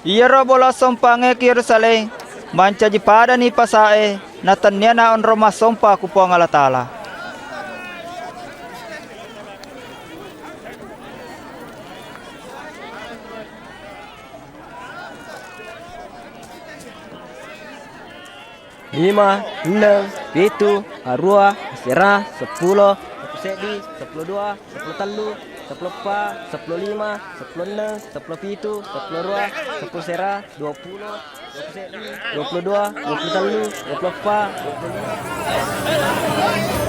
Iyaro bola sompange ki Yerusalem. Manca pada ni pasae. Natanya na on Roma sompa ku po ngalatala. Lima, enam, pitu, arua, serah, 10, 11, 12, 13, 14, 15, 16, 17, 12, 10 serah, 20, 22, 23, 24, 25.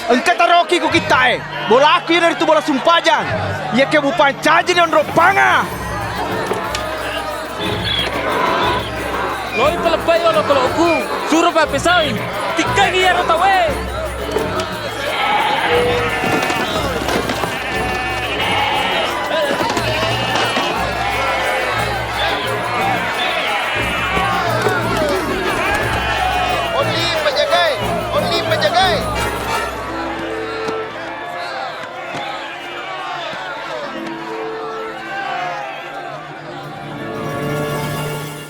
Engkau taroki ku kita bola aku yang itu bola sumpajan. Ia ke bupan caji ni ondro panga. Loi pelepai olo kalau aku suruh pakai pesai. Tiga dia rata we.